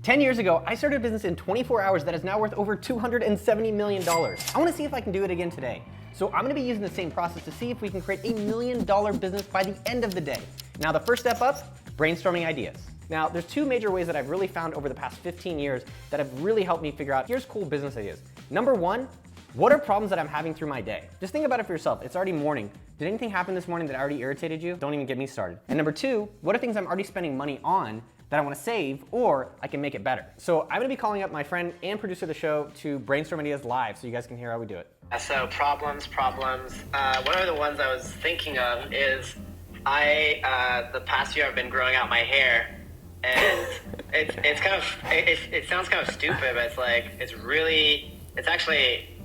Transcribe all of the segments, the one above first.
10 years ago, I started a business in 24 hours that is now worth over $270 million. I wanna see if I can do it again today. So I'm gonna be using the same process to see if we can create $1 million business by the end of the day. Now the first step up, brainstorming ideas. Now there's two major ways that I've really found over the past 15 years that have really helped me figure out, here's cool business ideas. Number one, what are problems that I'm having through my day? Just think about it for yourself. It's already morning. Did anything happen this morning that already irritated you? Don't even get me started. And number two, what are things I'm already spending money on that I wanna save, or I can make it better? So I'm gonna be calling up my friend and producer of the show to brainstorm ideas live so you guys can hear how we do it. So problems. One of the ones I was thinking of is the past year I've been growing out my hair, and it sounds kind of stupid, but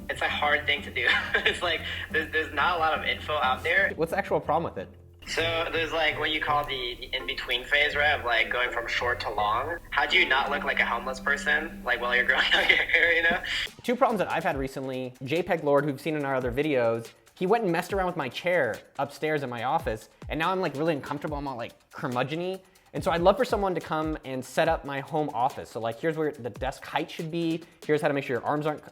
it's a hard thing to do. It's like there's not a lot of info out there. What's the actual problem with it? So there's like what you call the in-between phase, right? Of like going from short to long. How do you not look like a homeless person, like while you're growing out your hair, you know? Two problems that I've had recently, JPEG Lord, who've seen in our other videos, he went and messed around with my chair upstairs in my office, and now I'm like really uncomfortable, I'm all like curmudgeon-y. And so I'd love for someone to come and set up my home office. So like, here's where the desk height should be. Here's how to make sure your arms aren't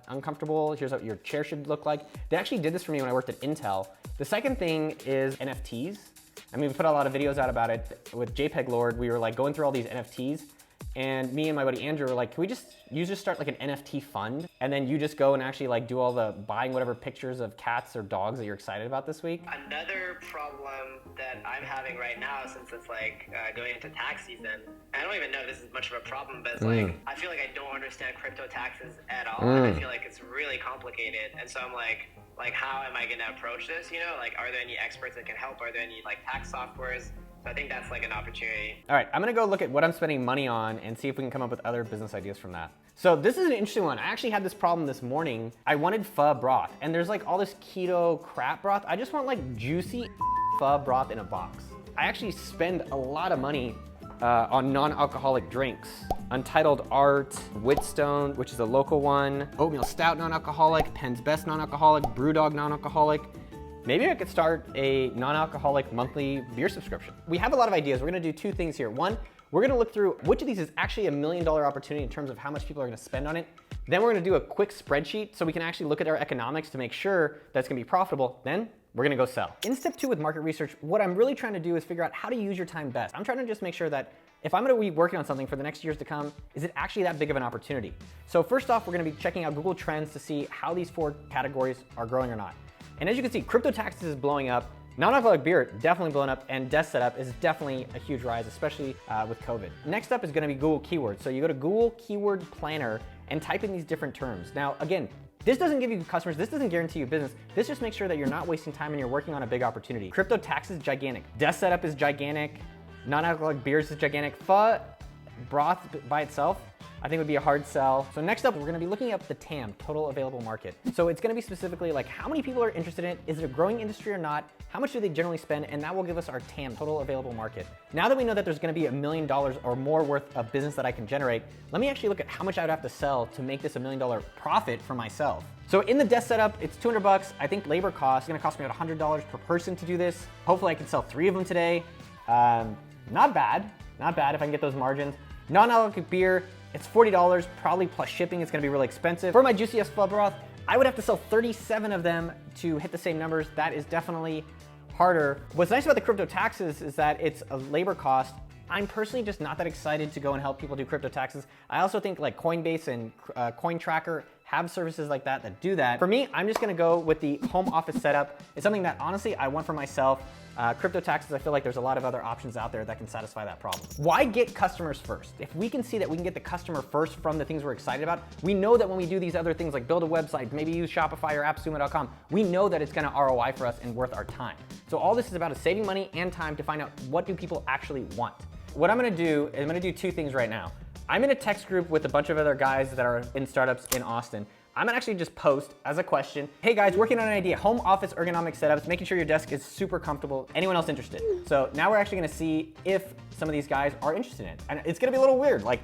uncomfortable. Here's what your chair should look like. They actually did this for me when I worked at Intel. The second thing is NFTs. I mean, we put a lot of videos out about it with JPEG Lord. We were like going through all these NFTs, and me and my buddy Andrew were like, can we just start like an NFT fund? And then you just go and actually like do all the buying whatever pictures of cats or dogs that you're excited about this week. Another problem that I'm having right now, since it's like going into tax season, I don't even know if this is much of a problem, but it's like, I feel like I don't understand crypto taxes at all. And I feel like it's really complicated. And so I'm like, how am I gonna approach this? You know, like, are there any experts that can help? Are there any like tax softwares? So I think that's like an opportunity. All right, I'm gonna go look at what I'm spending money on and see if we can come up with other business ideas from that. So this is an interesting one. I actually had this problem this morning. I wanted pho broth, and there's like all this keto crap broth. I just want like juicy pho broth in a box. I actually spend a lot of money on non-alcoholic drinks. Untitled Art, Whetstone, which is a local one, Oatmeal Stout non-alcoholic, Penn's Best non-alcoholic, Brewdog non-alcoholic. Maybe I could start a non-alcoholic monthly beer subscription. We have a lot of ideas. We're gonna do two things here. One, we're gonna look through which of these is actually $1 million opportunity in terms of how much people are gonna spend on it. Then we're gonna do a quick spreadsheet so we can actually look at our economics to make sure that's gonna be profitable. Then we're gonna go sell. In step two with market research, what I'm really trying to do is figure out how to use your time best. I'm trying to just make sure that if I'm gonna be working on something for the next years to come, is it actually that big of an opportunity? So first off, we're gonna be checking out Google Trends to see how these 4 categories are growing or not. And as you can see, crypto taxes is blowing up. Non-alcoholic beer definitely blowing up, and desk setup is definitely a huge rise, especially with COVID. Next up is gonna be Google Keywords. So you go to Google Keyword Planner and type in these different terms. Now, again, this doesn't give you customers, this doesn't guarantee you business. This just makes sure that you're not wasting time and you're working on a big opportunity. Crypto tax is gigantic. Desk setup is gigantic. Non-alcoholic beers is gigantic. Pho broth by itself, I think would be a hard sell. So next up, we're gonna be looking up the TAM, total available market. So it's gonna be specifically like how many people are interested in it, is it a growing industry or not, how much do they generally spend, and that will give us our TAM, total available market. Now that we know that there's gonna be $1 million or more worth of business that I can generate, let me actually look at how much I would have to sell to make this $1 million profit for myself. So in the desk setup, it's 200 bucks. I think labor cost is gonna cost me about $100 per person to do this. Hopefully I can sell 3 of them today. Not bad if I can get those margins. Non-alcoholic beer, it's $40, probably plus shipping. It's gonna be really expensive. For my Juicy S Pho broth, I would have to sell 37 of them to hit the same numbers. That is definitely harder. What's nice about the crypto taxes is that it's a labor cost. I'm personally just not that excited to go and help people do crypto taxes. I also think like Coinbase and Coin Tracker have services like that that do that. For me, I'm just gonna go with the home office setup. It's something that honestly I want for myself. Crypto taxes, I feel like there's a lot of other options out there that can satisfy that problem. Why get customers first? If we can see that we can get the customer first from the things we're excited about, we know that when we do these other things like build a website, maybe use Shopify or AppSumo.com, we know that it's gonna ROI for us and worth our time. So all this is about is saving money and time to find out what do people actually want. What I'm gonna do is I'm gonna do 2 things right now. I'm in a text group with a bunch of other guys that are in startups in Austin. I'm gonna actually just post as a question, hey guys, working on an idea, home office ergonomic setups, making sure your desk is super comfortable. Anyone else interested? So now we're actually gonna see if some of these guys are interested in it. And it's gonna be a little weird. Like,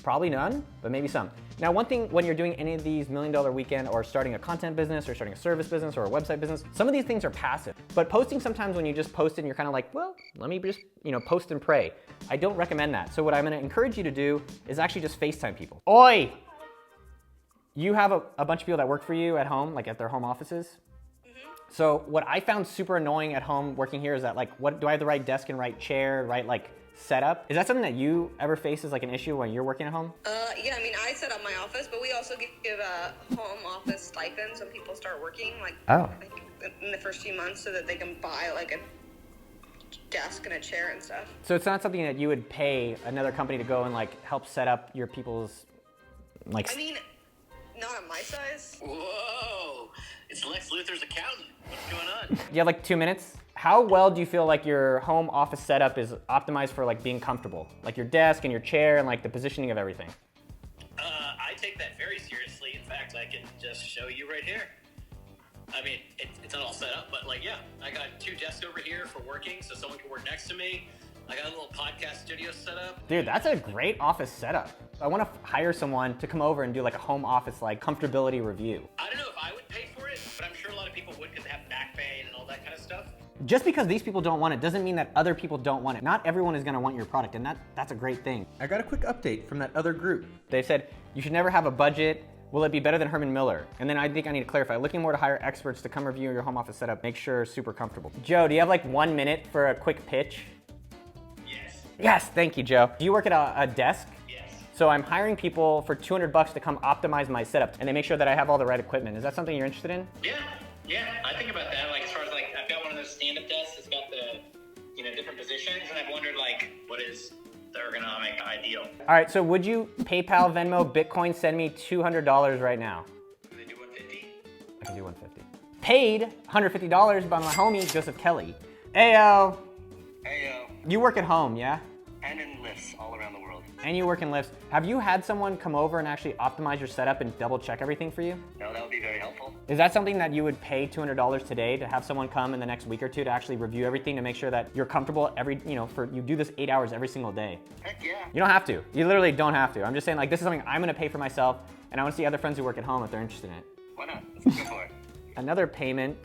Probably none, but maybe some. Now, one thing when you're doing any of these $1 million weekend or starting a content business or starting a service business or a website business, some of these things are passive. But posting sometimes when you just post it and you're kind of like, well, let me just, post and pray. I don't recommend that. So what I'm gonna encourage you to do is actually just FaceTime people. Oi! You have a bunch of people that work for you at home, like at their home offices. So what I found super annoying at home working here is that what do I have the right desk and right chair, right setup? Is that something that you ever face as an issue when you're working at home? Yeah, I mean, I set up my office, but we also give home office stipends when people start working, in the first few months so that they can buy a desk and a chair and stuff. So it's not something that you would pay another company to go and help set up your people's I mean, not on my size. Whoa, it's Lex Luthor's accountant. What's going on? You have 2 minutes? How well do you feel like your home office setup is optimized for being comfortable? Like your desk and your chair and the positioning of everything? I take that very seriously. In fact, I can just show you right here. I mean, it's not all set up, but yeah, I got 2 desks over here for working so someone can work next to me. I got a little podcast studio set up. Dude, that's a great office setup. I want to hire someone to come over and do a home office comfortability review. I don't know if I would pay for it, but I'm sure a lot of people would because they have back pain and all that kind of stuff. Just because these people don't want it doesn't mean that other people don't want it. Not everyone is going to want your product, and that's a great thing. I got a quick update from that other group. They said, you should never have a budget. Will it be better than Herman Miller? And then I think I need to clarify, looking more to hire experts to come review your home office setup, make sure super comfortable. Joe, do you have 1 minute for a quick pitch? Yes, thank you, Joe. Do you work at a desk? Yes. So I'm hiring people for $200 to come optimize my setup, and they make sure that I have all the right equipment. Is that something you're interested in? Yeah, I think about that. As far as I've got one of those stand-up desks. It's got the different positions, and I've wondered what is the ergonomic ideal. All right, so would you PayPal, Venmo, Bitcoin send me $200 right now? Do they do 150? I can do 150. Paid $150 by my homie Joseph Kelly. Ayo. Heyo. You work at home, yeah? And in lifts all around the world. And you work in lifts. Have you had someone come over and actually optimize your setup and double check everything for you? No, that would be very helpful. Is that something that you would pay $200 today to have someone come in the next week or two to actually review everything to make sure that you're comfortable you do this 8 hours every single day? Heck yeah. You don't have to. You literally don't have to. I'm just saying this is something I'm gonna pay for myself, and I wanna see other friends who work at home if they're interested in it. Why not? Let's go for it. Another payment,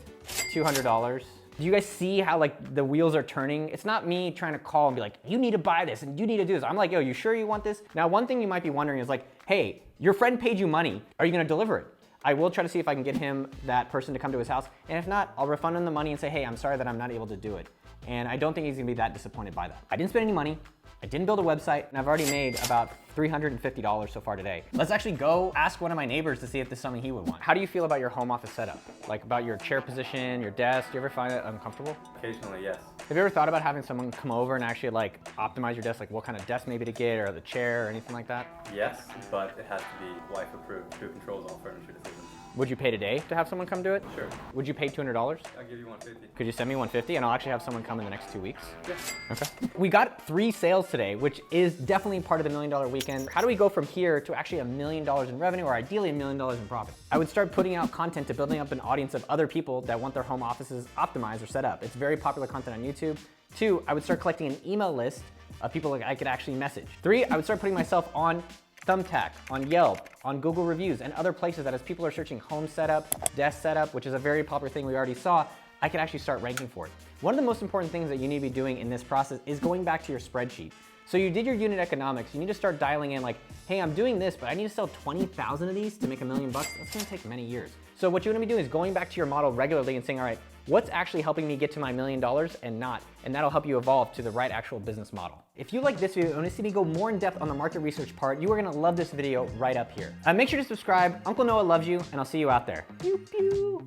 $200. Do you guys see how the wheels are turning? It's not me trying to call and be like, you need to buy this and you need to do this. I'm like, yo, you sure you want this? Now, one thing you might be wondering is hey, your friend paid you money. Are you gonna deliver it? I will try to see if I can get that person to come to his house. And if not, I'll refund him the money and say, hey, I'm sorry that I'm not able to do it. And I don't think he's gonna be that disappointed by that. I didn't spend any money. I didn't build a website, and I've already made about $350 so far today. Let's actually go ask one of my neighbors to see if this is something he would want. How do you feel about your home office setup? About your chair position, your desk? Do you ever find it uncomfortable? Occasionally, yes. Have you ever thought about having someone come over and actually optimize your desk, what kind of desk maybe to get, or the chair or anything like that? Yes, but it has to be wife approved. Who controls all furniture decisions? Would you pay today to have someone come do it? Sure. Would you pay $200? I'll give you 150. Could you send me 150 and I'll actually have someone come in the next 2 weeks? Yes. Okay. We got 3 sales today, which is definitely part of the $1 Million Weekend. How do we go from here to actually $1 million in revenue, or ideally $1 million in profit? I would start putting out content to building up an audience of other people that want their home offices optimized or set up. It's very popular content on YouTube. 2, I would start collecting an email list of people I could actually message. 3, I would start putting myself on Thumbtack, on Yelp, on Google Reviews, and other places that as people are searching home setup, desk setup, which is a very popular thing we already saw, I can actually start ranking for it. One of the most important things that you need to be doing in this process is going back to your spreadsheet. So you did your unit economics, you need to start dialing in hey, I'm doing this, but I need to sell 20,000 of these to make $1 million. That's gonna take many years. So what you're gonna be doing is going back to your model regularly and saying, all right, what's actually helping me get to my $1 million and not? And that'll help you evolve to the right actual business model. If you like this video and want to see me go more in depth on the market research part, you are gonna love this video right up here. Make sure to subscribe. Uncle Noah loves you, and I'll see you out there. Pew, pew.